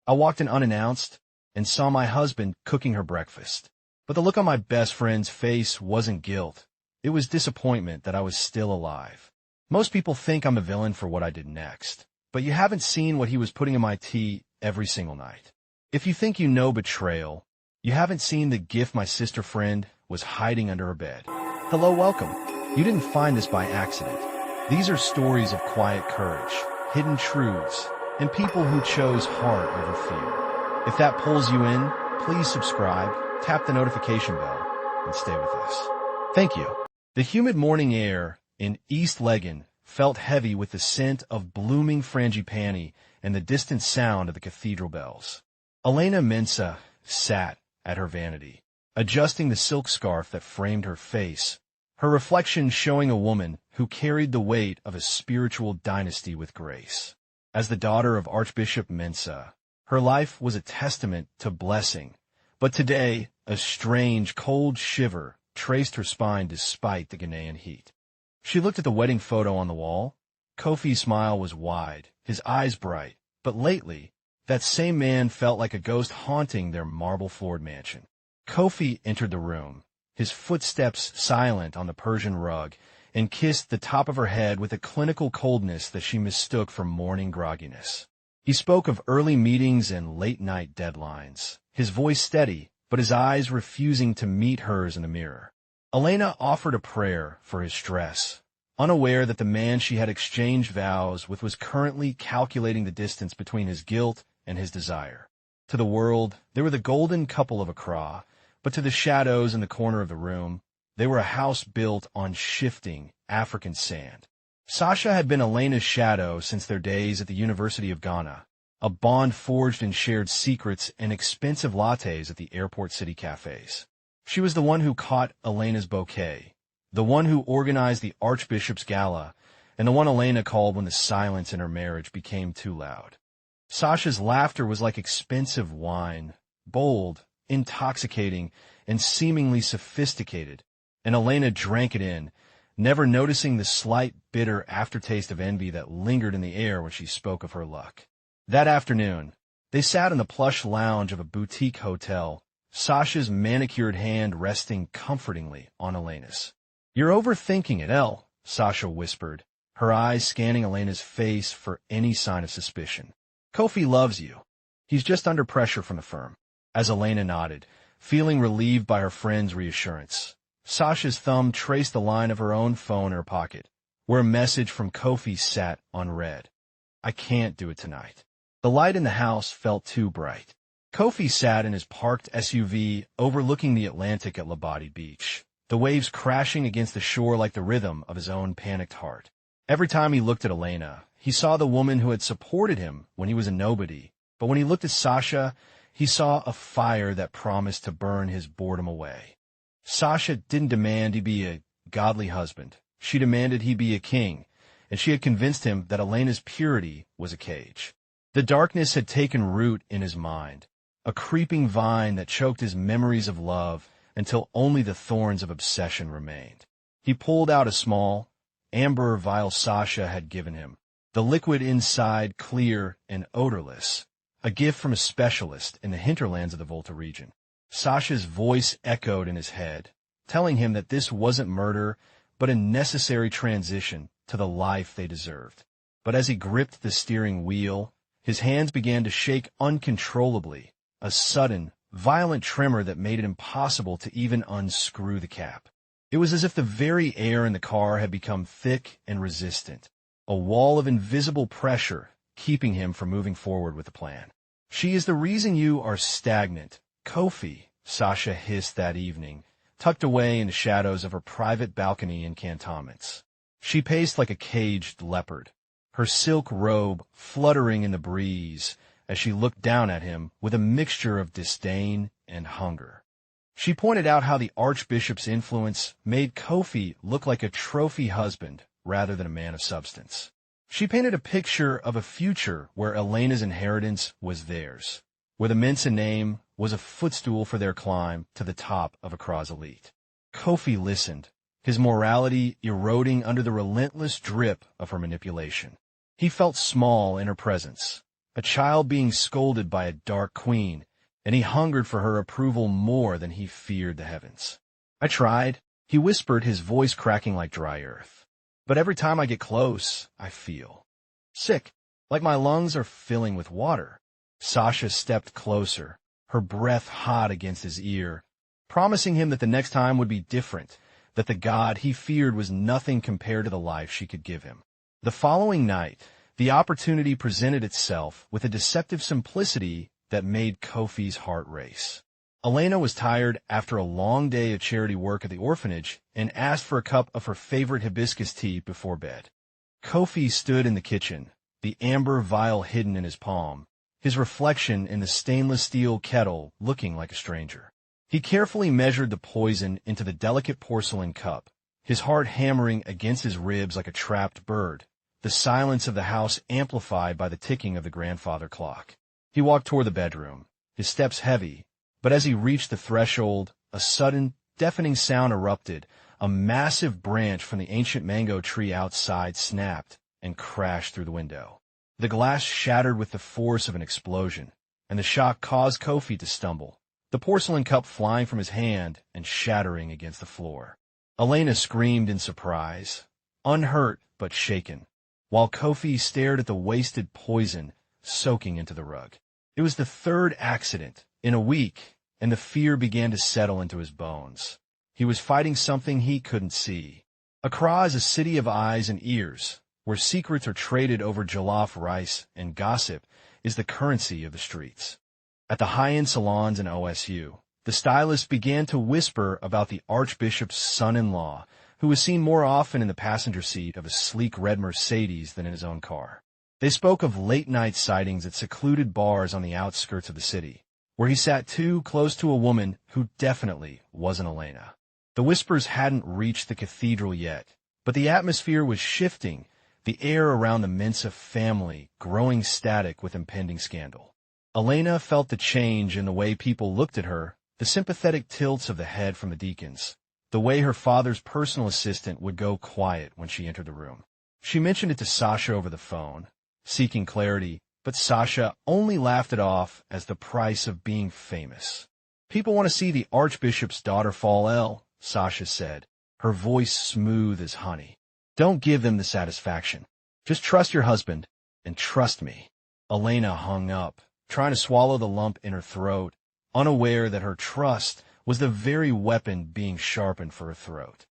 I walked in unannounced and saw my husband cooking her breakfast. But the look on my best friend's face wasn't guilt. It was disappointment that I was still alive. Most people think I'm a villain for what I did next, but you haven't seen what he was putting in my tea every single night. If you think you know Betrayal, you haven't seen the gift my sister friend was hiding under her bed. Hello, welcome. You didn't find this by accident. These are stories of quiet courage, hidden truths, and people who chose heart over fear. If that pulls you in, please subscribe, tap the notification bell, and stay with us. Thank you. The humid morning air in East Legan felt heavy with the scent of blooming frangipani and the distant sound of the cathedral bells. Elena Mensa sat at her vanity, adjusting the silk scarf that framed her face, her reflection showing a woman who carried the weight of a spiritual dynasty with grace. As the daughter of Archbishop Mensa, her life was a testament to blessing, but today a strange, cold shiver traced her spine despite the Ghanaian heat. She looked at the wedding photo on the wall. Kofi's smile was wide, his eyes bright, but lately, that same man felt like a ghost haunting their marble-floored mansion. Kofi entered the room, his footsteps silent on the Persian rug, and kissed the top of her head with a clinical coldness that she mistook for morning grogginess. He spoke of early meetings and late-night deadlines, his voice steady, but his eyes refusing to meet hers in the mirror. Elena offered a prayer for his stress, unaware that the man she had exchanged vows with was currently calculating the distance between his guilt and his desire. To the world, they were the golden couple of Accra, but to the shadows in the corner of the room, they were a house built on shifting African sand. Sasha had been Elena's shadow since their days at the University of Ghana, a bond forged in shared secrets and expensive lattes at the airport city cafes. She was the one who caught Elena's bouquet, the one who organized the Archbishop's gala, and the one Elena called when the silence in her marriage became too loud. Sasha's laughter was like expensive wine, bold, intoxicating, and seemingly sophisticated, and Elena drank it in, never noticing the slight bitter aftertaste of envy that lingered in the air when she spoke of her luck. That afternoon, they sat in the plush lounge of a boutique hotel, Sasha's manicured hand resting comfortingly on Elena's. "You're overthinking it, Elle," Sasha whispered, her eyes scanning Elena's face for any sign of suspicion. "Kofi loves you. He's just under pressure from the firm." As Elena nodded, feeling relieved by her friend's reassurance, Sasha's thumb traced the line of her own phone in her pocket, where a message from Kofi sat unread. "I can't do it tonight." The light in the house felt too bright. Kofi sat in his parked SUV overlooking the Atlantic at Labadi Beach, the waves crashing against the shore like the rhythm of his own panicked heart. Every time he looked at Elena, he saw the woman who had supported him when he was a nobody, but when he looked at Sasha, he saw a fire that promised to burn his boredom away. Sasha didn't demand he be a godly husband. She demanded he be a king, and she had convinced him that Elena's purity was a cage. The darkness had taken root in his mind, a creeping vine that choked his memories of love until only the thorns of obsession remained. He pulled out a small, amber vial Sasha had given him, the liquid inside clear and odorless, a gift from a specialist in the hinterlands of the Volta region. Sasha's voice echoed in his head, telling him that this wasn't murder, but a necessary transition to the life they deserved. But as he gripped the steering wheel, his hands began to shake uncontrollably, a sudden, violent tremor that made it impossible to even unscrew the cap. It was as if the very air in the car had become thick and resistant, a wall of invisible pressure keeping him from moving forward with the plan. "She is the reason you are stagnant, Kofi," Sasha hissed that evening, tucked away in the shadows of her private balcony in cantonments. She paced like a caged leopard, her silk robe fluttering in the breeze as she looked down at him with a mixture of disdain and hunger. She pointed out how the Archbishop's influence made Kofi look like a trophy husband rather than a man of substance. She painted a picture of a future where Elena's inheritance was theirs, where the Mensa name was a footstool for their climb to the top of Accra's elite. Kofi listened, his morality eroding under the relentless drip of her manipulation. He felt small in her presence, a child being scolded by a dark queen, and he hungered for her approval more than he feared the heavens. I tried, he whispered, his voice cracking like dry earth. But every time I get close, I feel sick, like my lungs are filling with water. Sasha stepped closer, her breath hot against his ear, promising him that the next time would be different, that the god he feared was nothing compared to the life she could give him. The following night, the opportunity presented itself with a deceptive simplicity that made Kofi's heart race. Elena was tired after a long day of charity work at the orphanage and asked for a cup of her favorite hibiscus tea before bed. Kofi stood in the kitchen, the amber vial hidden in his palm, his reflection in the stainless steel kettle looking like a stranger. He carefully measured the poison into the delicate porcelain cup, his heart hammering against his ribs like a trapped bird, the silence of the house amplified by the ticking of the grandfather clock. He walked toward the bedroom, his steps heavy, but as he reached the threshold, a sudden, deafening sound erupted. A massive branch from the ancient mango tree outside snapped and crashed through the window. The glass shattered with the force of an explosion, and the shock caused Kofi to stumble, the porcelain cup flying from his hand and shattering against the floor. Elena screamed in surprise, unhurt but shaken, while Kofi stared at the wasted poison soaking into the rug. It was the third accident in a week, and the fear began to settle into his bones. He was fighting something he couldn't see. Accra is a city of eyes and ears, where secrets are traded over jollof rice and gossip is the currency of the streets. At the high-end salons in OSU, the stylists began to whisper about the Archbishop's son-in-law, who was seen more often in the passenger seat of a sleek red Mercedes than in his own car. They spoke of late-night sightings at secluded bars on the outskirts of the city, where he sat too close to a woman who definitely wasn't Elena. The whispers hadn't reached the cathedral yet, but the atmosphere was shifting, the air around the Mensa family growing static with impending scandal. Elena felt the change in the way people looked at her, the sympathetic tilts of the head from the deacons, the way her father's personal assistant would go quiet when she entered the room. She mentioned it to Sasha over the phone, seeking clarity, but Sasha only laughed it off as the price of being famous. "People want to see the Archbishop's daughter fall ill," Sasha said, her voice smooth as honey. "Don't give them the satisfaction. Just trust your husband, and trust me." Elena hung up, trying to swallow the lump in her throat, unaware that her trust was the very weapon being sharpened for her throat.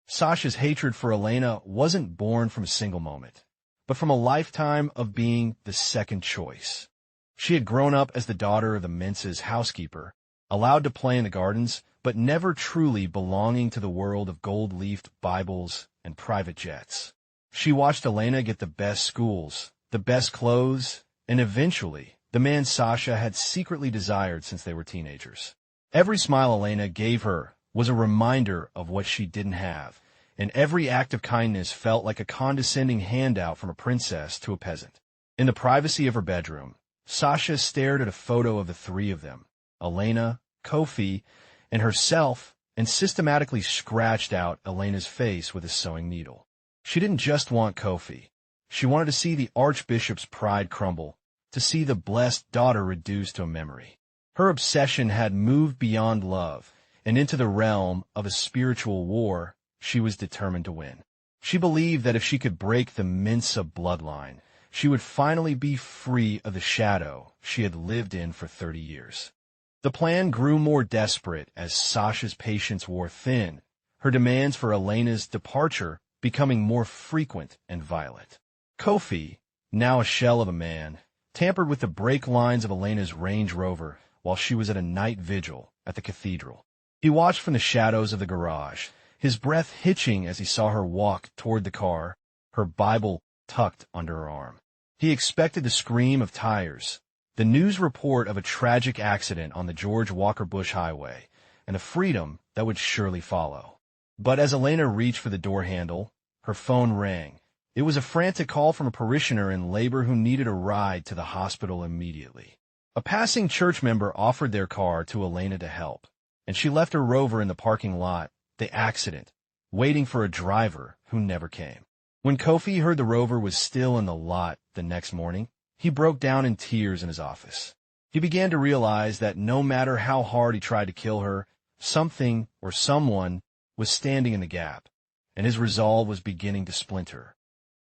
Sasha's hatred for Elena wasn't born from a single moment, but from a lifetime of being the second choice. She had grown up as the daughter of the Mensa's housekeeper, allowed to play in the gardens, but never truly belonging to the world of gold-leafed Bibles and private jets. She watched Elena get the best schools, the best clothes, and eventually the man Sasha had secretly desired since they were teenagers. Every smile Elena gave her was a reminder of what she didn't have, and every act of kindness felt like a condescending handout from a princess to a peasant. In the privacy of her bedroom, Sasha stared at a photo of the three of them, Elena, Kofi, and herself, and systematically scratched out Elena's face with a sewing needle. She didn't just want Kofi. She wanted to see the Archbishop's pride crumble, to see the blessed daughter reduced to a memory. Her obsession had moved beyond love and into the realm of a spiritual war she was determined to win. She believed that if she could break the Mensa bloodline, she would finally be free of the shadow she had lived in for 30 years. The plan grew more desperate as Sasha's patience wore thin, her demands for Elena's departure becoming more frequent and violent. Kofi, now a shell of a man, tampered with the brake lines of Elena's Range Rover while she was at a night vigil at the cathedral. He watched from the shadows of the garage, his breath hitching as he saw her walk toward the car, her Bible tucked under her arm. He expected the scream of tires, the news report of a tragic accident on the George Walker Bush Highway, and the freedom that would surely follow. But as Elena reached for the door handle, her phone rang. It was a frantic call from a parishioner in labor who needed a ride to the hospital immediately. A passing church member offered their car to Elena to help, and she left her Rover in the parking lot, the accident, waiting for a driver who never came. When Kofi heard the Rover was still in the lot the next morning, He broke down in tears in his office. He began to realize that no matter how hard he tried to kill her, something or someone was standing in the gap, and his resolve was beginning to splinter.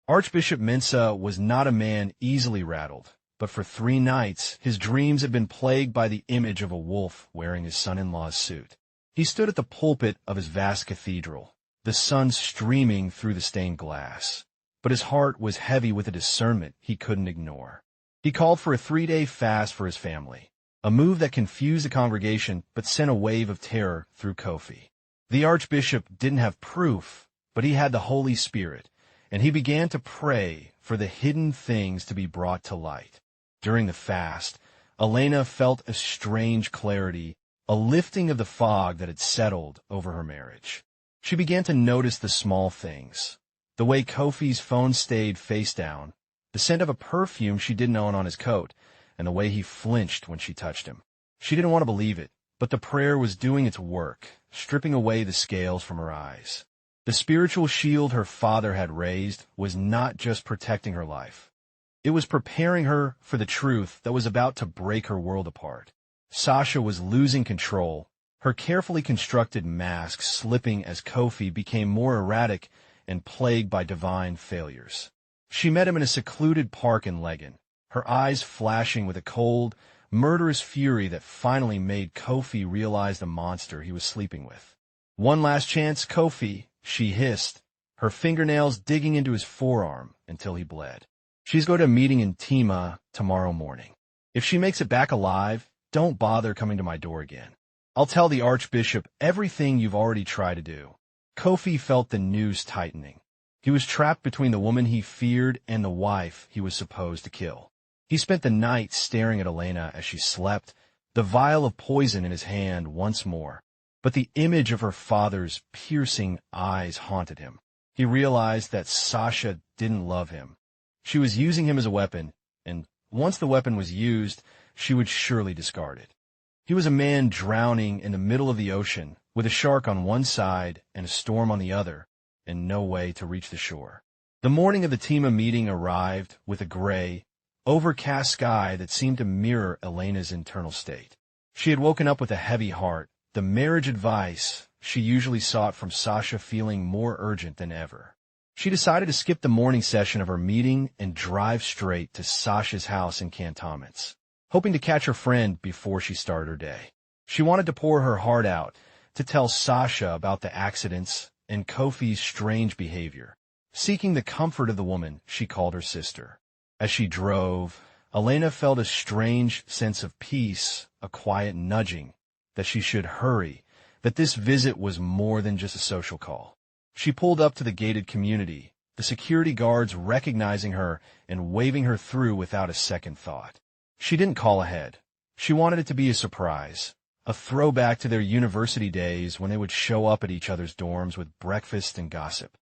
Archbishop Mensa was not a man easily rattled, but for 3 nights his dreams had been plagued by the image of a wolf wearing his son-in-law's suit. He stood at the pulpit of his vast cathedral, the sun streaming through the stained glass, but his heart was heavy with a discernment he couldn't ignore. He called for a 3-day fast for his family, a move that confused the congregation but sent a wave of terror through Kofi. The archbishop didn't have proof, but he had the Holy Spirit, and he began to pray for the hidden things to be brought to light. During the fast, Elena felt a strange clarity, a lifting of the fog that had settled over her marriage. She began to notice the small things, the way Kofi's phone stayed face down, the scent of a perfume she didn't own on his coat, and the way he flinched when she touched him. She didn't want to believe it, but the prayer was doing its work, stripping away the scales from her eyes. The spiritual shield her father had raised was not just protecting her life. It was preparing her for the truth that was about to break her world apart. Sasha was losing control, her carefully constructed mask slipping as Kofi became more erratic and plagued by divine failures. She met him in a secluded park in Legan, her eyes flashing with a cold, murderous fury that finally made Kofi realize the monster he was sleeping with. "One last chance, Kofi," she hissed, her fingernails digging into his forearm until he bled. "She's going to a meeting in Tima tomorrow morning. If she makes it back alive, don't bother coming to my door again. I'll tell the archbishop everything you've already tried to do." Kofi felt the noose tightening. He was trapped between the woman he feared and the wife he was supposed to kill. He spent the night staring at Elena as she slept, the vial of poison in his hand once more. But the image of her father's piercing eyes haunted him. He realized that Sasha didn't love him. She was using him as a weapon, and once the weapon was used, she would surely discard it. He was a man drowning in the middle of the ocean, with a shark on one side and a storm on the other, and no way to reach the shore. The morning of the Tima meeting arrived with a gray, overcast sky that seemed to mirror Elena's internal state. She had woken up with a heavy heart, the marriage advice she usually sought from Sasha feeling more urgent than ever. She decided to skip the morning session of her meeting and drive straight to Sasha's house in Cantonments, hoping to catch her friend before she started her day. She wanted to pour her heart out, to tell Sasha about the accidents and Kofi's strange behavior, seeking the comfort of the woman she called her sister. As she drove, Elena felt a strange sense of peace, a quiet nudging, that she should hurry, that this visit was more than just a social call. She pulled up to the gated community, the security guards recognizing her and waving her through without a second thought. She didn't call ahead. She wanted it to be a surprise, a throwback to their university days when they would show up at each other's dorms with breakfast and gossip.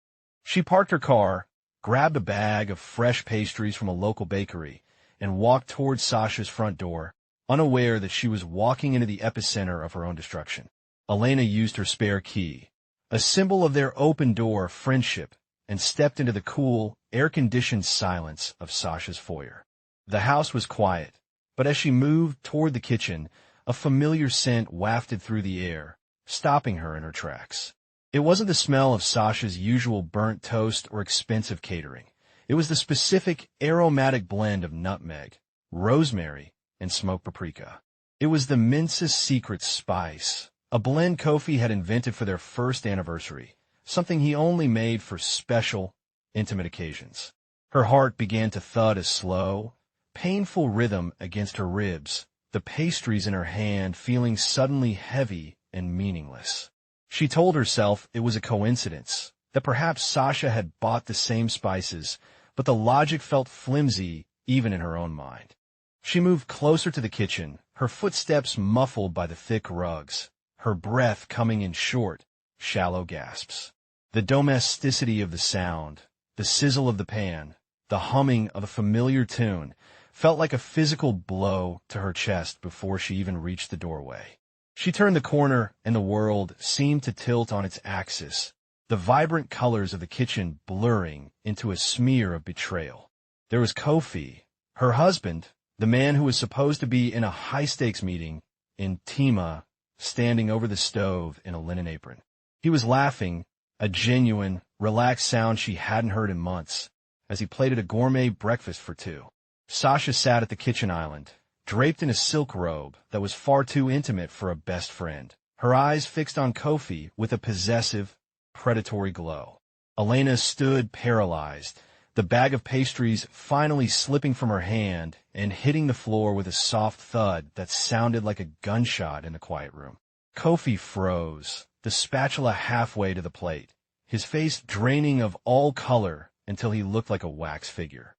She parked her car, grabbed a bag of fresh pastries from a local bakery, and walked towards Sasha's front door, unaware that she was walking into the epicenter of her own destruction. Elena used her spare key, a symbol of their open-door friendship, and stepped into the cool, air-conditioned silence of Sasha's foyer. The house was quiet, but as she moved toward the kitchen, a familiar scent wafted through the air, stopping her in her tracks. It wasn't the smell of Sasha's usual burnt toast or expensive catering. It was the specific aromatic blend of nutmeg, rosemary, and smoked paprika. It was the Mensa's secret spice, a blend Kofi had invented for their first anniversary, something he only made for special, intimate occasions. Her heart began to thud a slow, painful rhythm against her ribs, the pastries in her hand feeling suddenly heavy and meaningless. She told herself it was a coincidence, that perhaps Sasha had bought the same spices, but the logic felt flimsy even in her own mind. She moved closer to the kitchen, her footsteps muffled by the thick rugs, her breath coming in short, shallow gasps. The domesticity of the sound, the sizzle of the pan, the humming of a familiar tune, felt like a physical blow to her chest before she even reached the doorway. She turned the corner, and the world seemed to tilt on its axis, the vibrant colors of the kitchen blurring into a smear of betrayal. There was Kofi, Her husband, the man who was supposed to be in a high-stakes meeting in Tima, standing over the stove in a linen apron. He was laughing, a genuine, relaxed sound she hadn't heard in months, as he plated a gourmet breakfast for two. Sasha sat at the kitchen island, draped in a silk robe that was far too intimate for a best friend, her eyes fixed on Kofi with a possessive, predatory glow. Elena stood paralyzed, the bag of pastries finally slipping from her hand and hitting the floor with a soft thud that sounded like a gunshot in the quiet room. Kofi froze, the spatula halfway to the plate, his face draining of all color until he looked like a wax figure.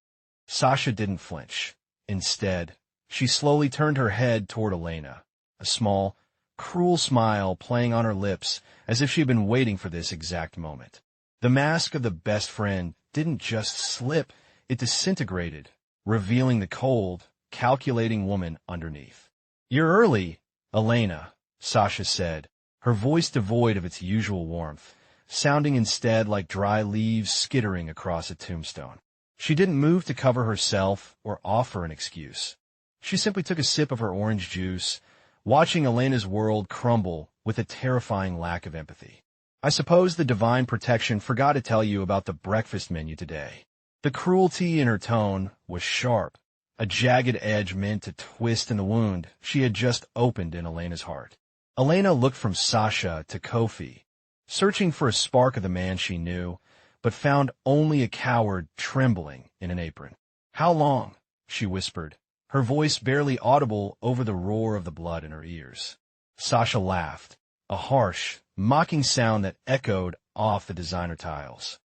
Sasha didn't flinch. Instead, she slowly turned her head toward Elena, a small, cruel smile playing on her lips as if she had been waiting for this exact moment. The mask of the best friend didn't just slip, it disintegrated, revealing the cold, calculating woman underneath. "You're early, Elena," Sasha said, her voice devoid of its usual warmth, sounding instead like dry leaves skittering across a tombstone. She didn't move to cover herself or offer an excuse. She simply took a sip of her orange juice, watching Elena's world crumble with a terrifying lack of empathy. "I suppose the divine protection forgot to tell you about the breakfast menu today." The cruelty in her tone was sharp, a jagged edge meant to twist in the wound she had just opened in Elena's heart. Elena looked from Sasha to Kofi, searching for a spark of the man she knew, but found only a coward trembling in an apron. "How long?" she whispered, her voice barely audible over the roar of the blood in her ears. Sasha laughed, a harsh, mocking sound that echoed off the designer tiles.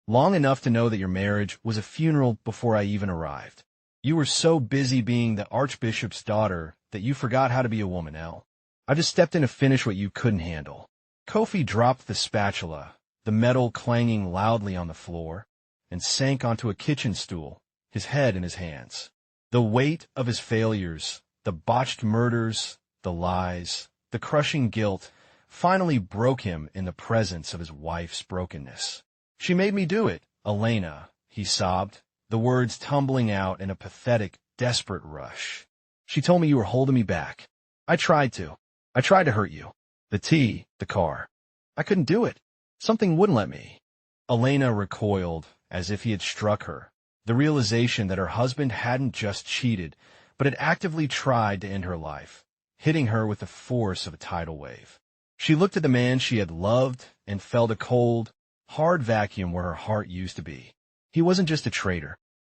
"Long enough to know that your marriage was a funeral before I even arrived. You were so busy being the Archbishop's daughter that you forgot how to be a woman, Elle. I just stepped in to finish what you couldn't handle." Kofi dropped the spatula, the metal clanging loudly on the floor, and sank onto a kitchen stool, his head in his hands. The weight of his failures, the botched murders, the lies, the crushing guilt, finally broke him in the presence of his wife's brokenness. "She made me do it, Elena," he sobbed, the words tumbling out in a pathetic, desperate rush. "She told me you were holding me back. I tried to. I tried to hurt you. The tea, the car. I couldn't do it. Something wouldn't let me." Elena recoiled as if he had struck her, the realization that her husband hadn't just cheated, but had actively tried to end her life, hitting her with the force of a tidal wave. She looked at the man she had loved and felt a cold, hard vacuum where her heart used to be. He wasn't just a traitor.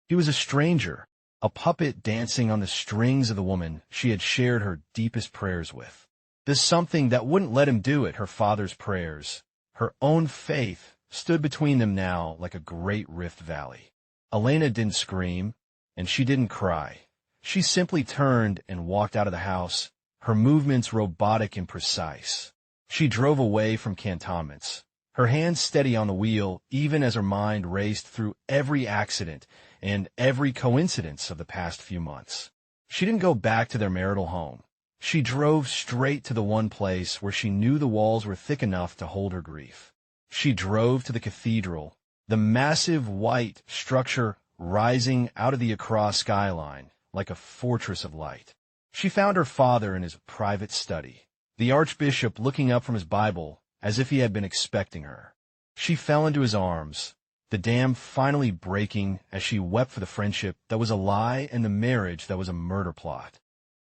He was a stranger, a puppet dancing on the strings of the woman she had shared her deepest prayers with. This something that wouldn't let him do it, her father's prayers, her own faith, stood between them now like a great rift valley. Elena didn't scream, and she didn't cry. She simply turned and walked out of the house, her movements robotic and precise. She drove away from cantonments, her hands steady on the wheel even as her mind raced through every accident and every coincidence of the past few months. She didn't go back to their marital home. She drove straight to the one place where she knew the walls were thick enough to hold her grief. She drove to the cathedral, the massive white structure rising out of the Accra skyline like a fortress of light. She found her father in his private study, the Archbishop looking up from his Bible as if he had been expecting her. She fell into his arms, the dam finally breaking as she wept for the friendship that was a lie and the marriage that was a murder plot.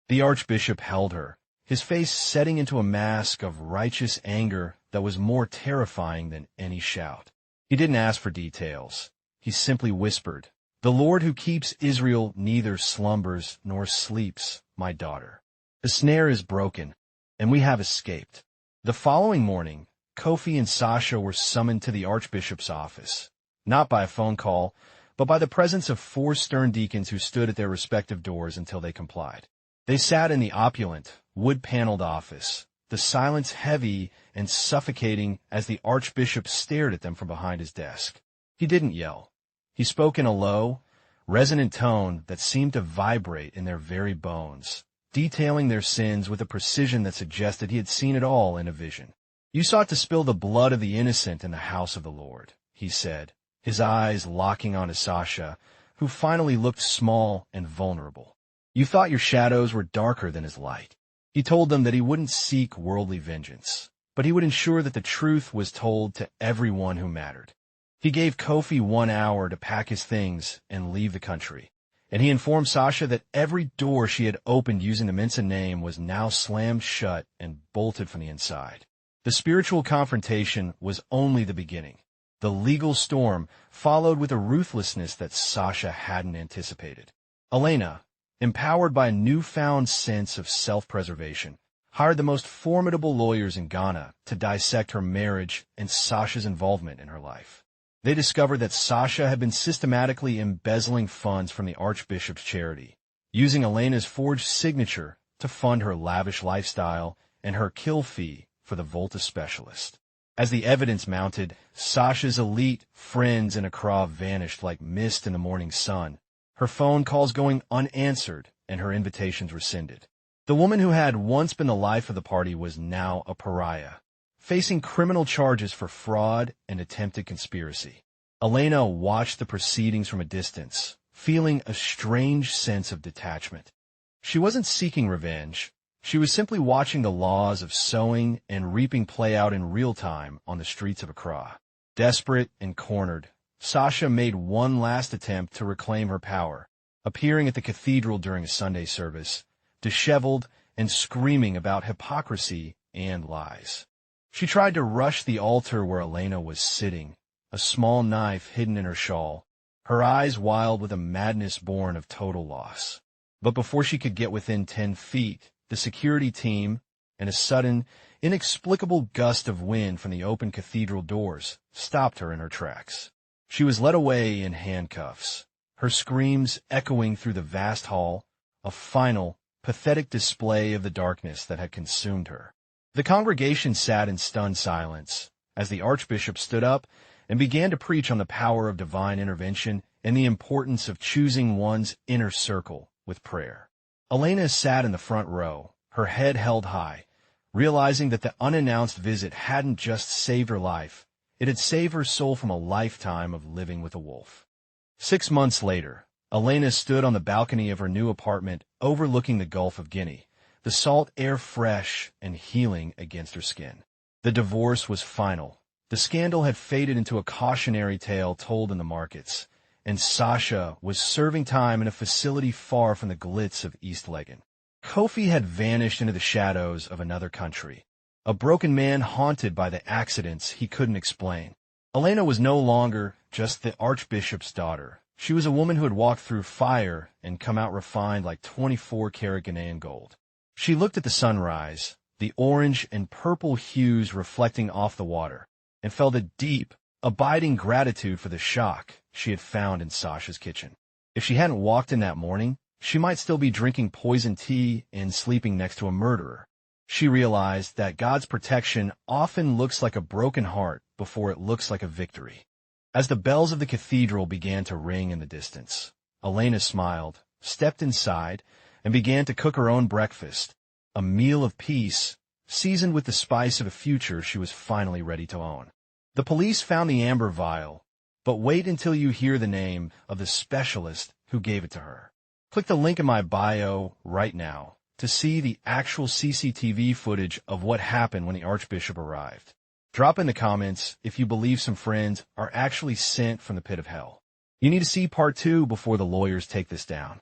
The Archbishop held her, his face setting into a mask of righteous anger that was more terrifying than any shout. He didn't ask for details. He simply whispered, "The Lord who keeps Israel neither slumbers nor sleeps, my daughter. The snare is broken, and we have escaped." The following morning, Kofi and Sasha were summoned to the Archbishop's office, not by a phone call, but by the presence of 4 stern deacons who stood at their respective doors until they complied. They sat in the opulent, wood-paneled office, the silence heavy and suffocating as the Archbishop stared at them from behind his desk. He didn't yell. He spoke in a low, resonant tone that seemed to vibrate in their very bones, detailing their sins with a precision that suggested he had seen it all in a vision. "You sought to spill the blood of the innocent in the house of the Lord," he said, his eyes locking onto Sasha, who finally looked small and vulnerable. You thought your shadows were darker than his light. He told them that he wouldn't seek worldly vengeance, but he would ensure that the truth was told to everyone who mattered. He gave Kofi 1 hour to pack his things and leave the country, and he informed Sasha that every door she had opened using the Mensa name was now slammed shut and bolted from the inside. The spiritual confrontation was only the beginning. The legal storm followed with a ruthlessness that Sasha hadn't anticipated. Elena, empowered by a newfound sense of self-preservation, hired the most formidable lawyers in Ghana to dissect her marriage and Sasha's involvement in her life. They discovered that Sasha had been systematically embezzling funds from the Archbishop's charity, using Elena's forged signature to fund her lavish lifestyle and her kill fee for the Volta specialist. As the evidence mounted, Sasha's elite friends in Accra vanished like mist in the morning sun, her phone calls going unanswered and her invitations rescinded. The woman who had once been the life of the party was now a pariah, facing criminal charges for fraud and attempted conspiracy. Elena watched the proceedings from a distance, feeling a strange sense of detachment. She wasn't seeking revenge. She was simply watching the laws of sowing and reaping play out in real time on the streets of Accra. Desperate and cornered, Sasha made one last attempt to reclaim her power, appearing at the cathedral during a Sunday service, disheveled and screaming about hypocrisy and lies. She tried to rush the altar where Elena was sitting, a small knife hidden in her shawl, her eyes wild with a madness born of total loss. But before she could get within 10 feet, the security team, and a sudden, inexplicable gust of wind from the open cathedral doors, stopped her in her tracks. She was led away in handcuffs, her screams echoing through the vast hall, a final, pathetic display of the darkness that had consumed her. The congregation sat in stunned silence as the Archbishop stood up and began to preach on the power of divine intervention and the importance of choosing one's inner circle with prayer. Elena sat in the front row, her head held high, realizing that the unannounced visit hadn't just saved her life, it had saved her soul from a lifetime of living with a wolf. 6 months later, Elena stood on the balcony of her new apartment overlooking the Gulf of Guinea, the salt air fresh and healing against her skin. The divorce was final. The scandal had faded into a cautionary tale told in the markets, and Sasha was serving time in a facility far from the glitz of East Legon. Kofi had vanished into the shadows of another country, a broken man haunted by the accidents he couldn't explain. Elena was no longer just the Archbishop's daughter. She was a woman who had walked through fire and come out refined like 24-karat Ghanaian gold. She looked at the sunrise, the orange and purple hues reflecting off the water, and felt a deep, abiding gratitude for the shock she had found in Sasha's kitchen. If she hadn't walked in that morning, she might still be drinking poison tea and sleeping next to a murderer. She realized that God's protection often looks like a broken heart before it looks like a victory. As the bells of the cathedral began to ring in the distance, Elena smiled, stepped inside, and began to cook her own breakfast, a meal of peace, seasoned with the spice of a future she was finally ready to own. The police found the amber vial, but wait until you hear the name of the specialist who gave it to her. Click the link in my bio right now to see the actual CCTV footage of what happened when the Archbishop arrived. Drop in the comments if you believe some friends are actually sent from the pit of hell. You need to see part 2 before the lawyers take this down.